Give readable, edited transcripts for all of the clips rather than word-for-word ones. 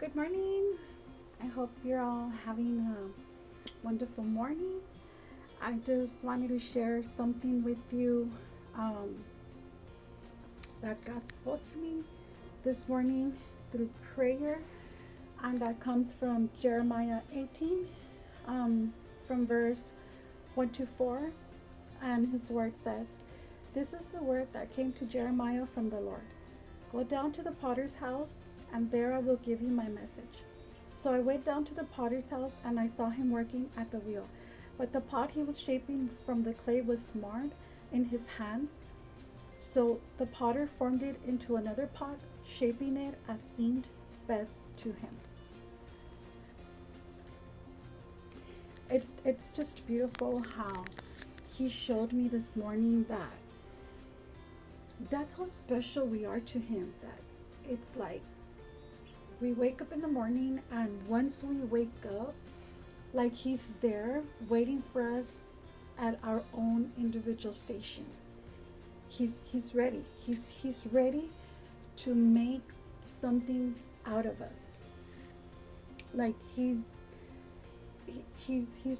Good morning. I hope you're all having a wonderful morning. I just wanted to share something with you um, that God spoke to me this morning through prayer, and that comes from Jeremiah 18, from verse 1 to 4. And his word says, "This is the word that came to Jeremiah from the Lord. Go down to the potter's house, and there I will give you my message." So I went down to the potter's house, and I saw him working at the wheel. But the pot he was shaping from the clay was marred in his hands. So the potter formed it into another pot, shaping it as seemed best to him. It's just beautiful how he showed me this morning that that's how special we are to him. That it's like we wake up in the morning, and once we wake up, like he's there waiting for us at our own individual station. He's ready. He's ready to make something out of us. Like he's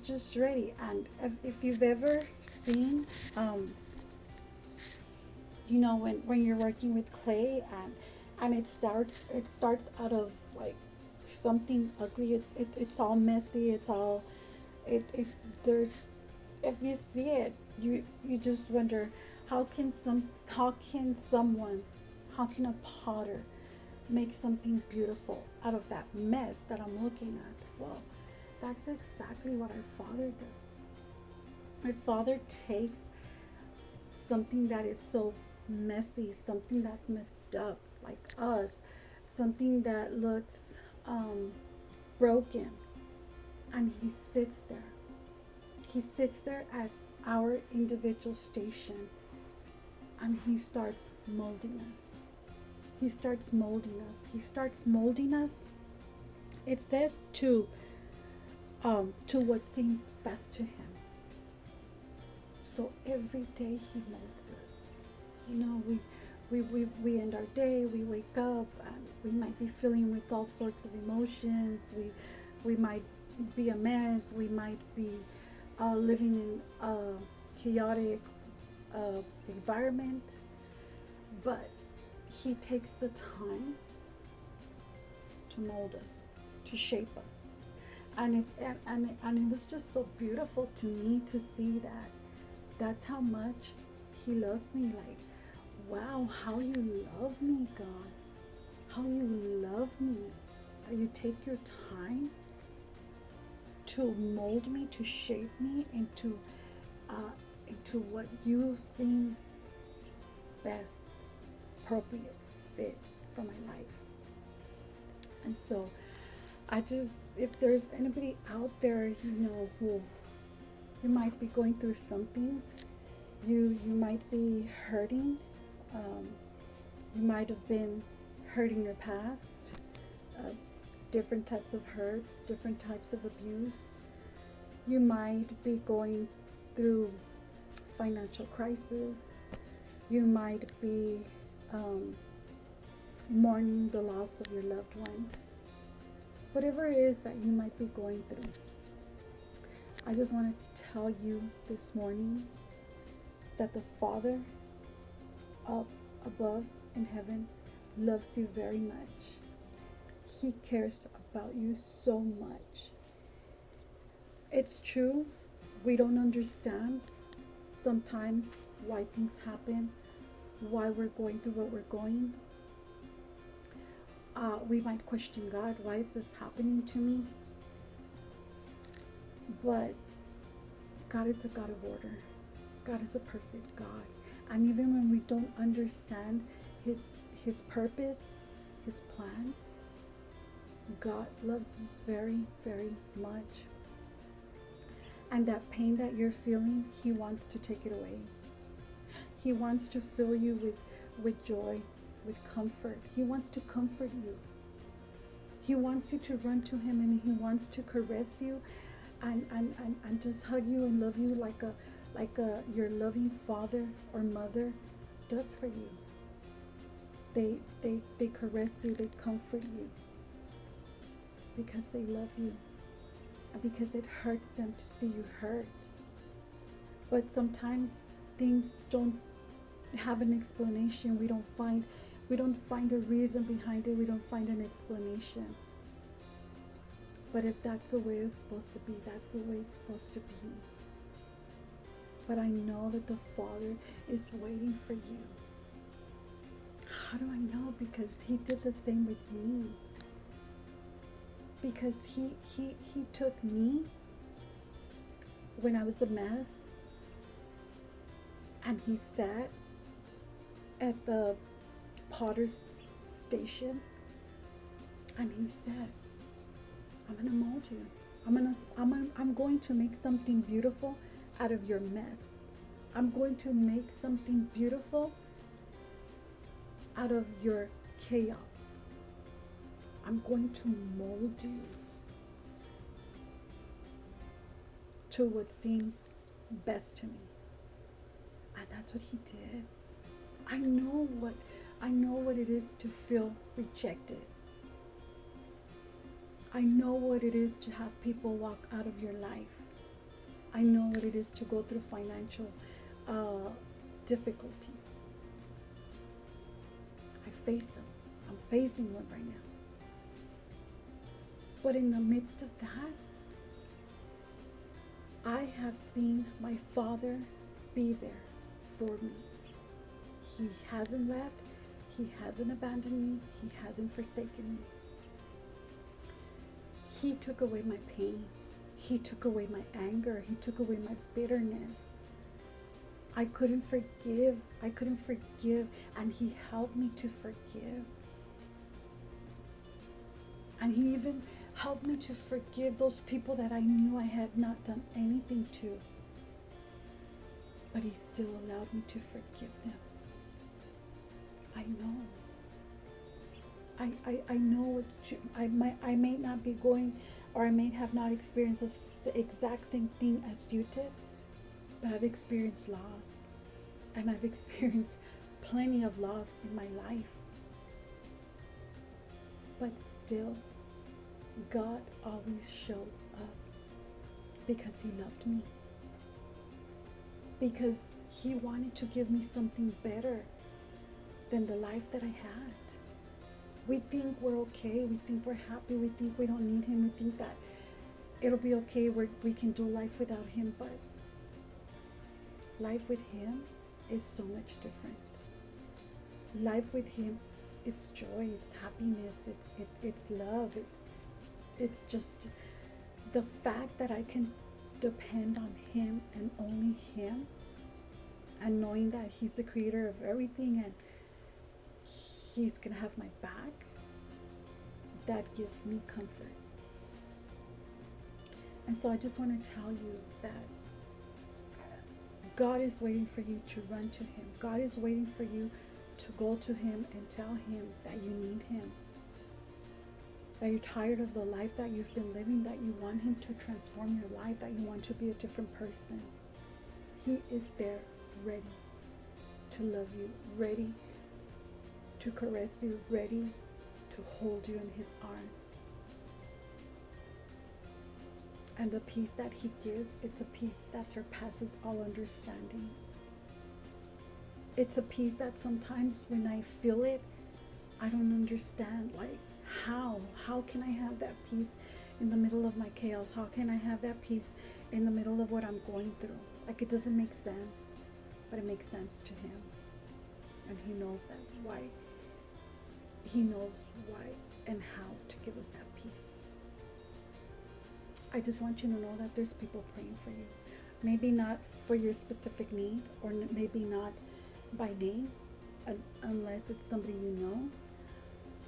just ready. And if you've ever seen, when you're working with clay, and it starts out of like something ugly. It's all messy. It's all it there's if you see it, you just wonder, how can a potter make something beautiful out of that mess that I'm looking at? Well, that's exactly what our Father does. Our Father takes something that is so messy, something that's messed up, like us, something that looks broken, and He sits there. He sits there at our individual station, and He starts molding us. He starts molding us. He starts molding us. It says to what seems best to Him. So every day He molds us. We end our day, we wake up, and we might be feeling with all sorts of emotions. We might be a mess. We might be living in a chaotic environment. But He takes the time to mold us, to shape us. And it was just so beautiful to me to see that that's how much He loves me. Like, wow, how you love me, God. How you love me. That you take your time to mold me, to shape me into what you seem best, appropriate, fit for my life. And so if there's anybody out there, who you might be going through something, you might be hurting. You might have been hurt in your past. Different types of hurts, different types of abuse. You might be going through financial crisis. You might be mourning the loss of your loved one. Whatever it is that you might be going through, I just want to tell you this morning that the Father up above in heaven loves you very much. He cares about you so much. It's true, we don't understand sometimes why things happen, why we're going through what we're going. We might question God, why is this happening to me? But God is a God of order. God is a perfect God. And even when we don't understand his purpose, His plan, God loves us very, very much. And that pain that you're feeling, He wants to take it away. He wants to fill you with joy, with comfort. He wants to comfort you. He wants you to run to Him, and He wants to caress you and just hug you and love you like your loving father or mother does for you. They caress you, they comfort you. because they love you and because it hurts them to see you hurt. But sometimes things don't have an explanation. We don't find a reason behind it. We don't find an explanation. But if that's the way it's supposed to be, that's the way it's supposed to be. But I know that the Father is waiting for you. How do I know? Because He did the same with me. Because he took me when I was a mess, and He sat at the potter's station, and He said, I'm gonna mold you. I'm going to make something beautiful out of your mess. I'm going to make something beautiful out of your chaos. I'm going to mold you to what seems best to me. And that's what He did. I know what it is to feel rejected. I know what it is to have people walk out of your life. I know what it is to go through financial difficulties. I faced them. I'm facing one right now. But in the midst of that, I have seen my Father be there for me. He hasn't left. He hasn't abandoned me. He hasn't forsaken me. He took away my pain. He took away my anger. He took away my bitterness. I couldn't forgive. And He helped me to forgive. And He even helped me to forgive those people that I knew I had not done anything to. But He still allowed me to forgive them. I know. I know I may not be going, or I may have not experienced the exact same thing as you did, but I've experienced loss, and I've experienced plenty of loss in my life. But still, God always showed up because He loved me, because He wanted to give me something better than the life that I had. We think we're okay. We think we're happy. We think we don't need Him. We think that it'll be okay. We can do life without Him. But life with Him is so much different. Life with Him, it's joy, it's happiness, it's love. It's just the fact that I can depend on Him and only Him, and knowing that He's the creator of everything and He's gonna have my back, that gives me comfort. And so I just want to tell you that God is waiting for you to run to Him. God is waiting for you to go to Him and tell Him that you need Him, that you're tired of the life that you've been living, that you want Him to transform your life, that you want to be a different person. He is there, ready to love you, ready to caress you, ready to hold you in His arms. And the peace that He gives, it's a peace that surpasses all understanding. It's a peace that sometimes when I feel it, I don't understand. Like, how can I have that peace in the middle of my chaos? How can I have that peace in the middle of what I'm going through? Like, it doesn't make sense, but it makes sense to Him. And He knows that why. He knows why and how to give us that peace. I just want you to know that there's people praying for you. Maybe not for your specific need, or maybe not by name, unless it's somebody you know.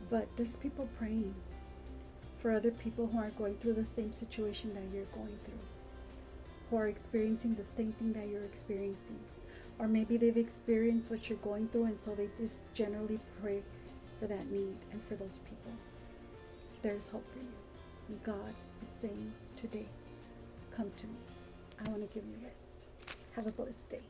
But there's people praying for other people who are going through the same situation that you're going through, who are experiencing the same thing that you're experiencing. Or maybe they've experienced what you're going through, and so they just generally pray for that need and for those people. There's hope for you. And God is saying today, come to me. I want to give you rest. Have a blessed day.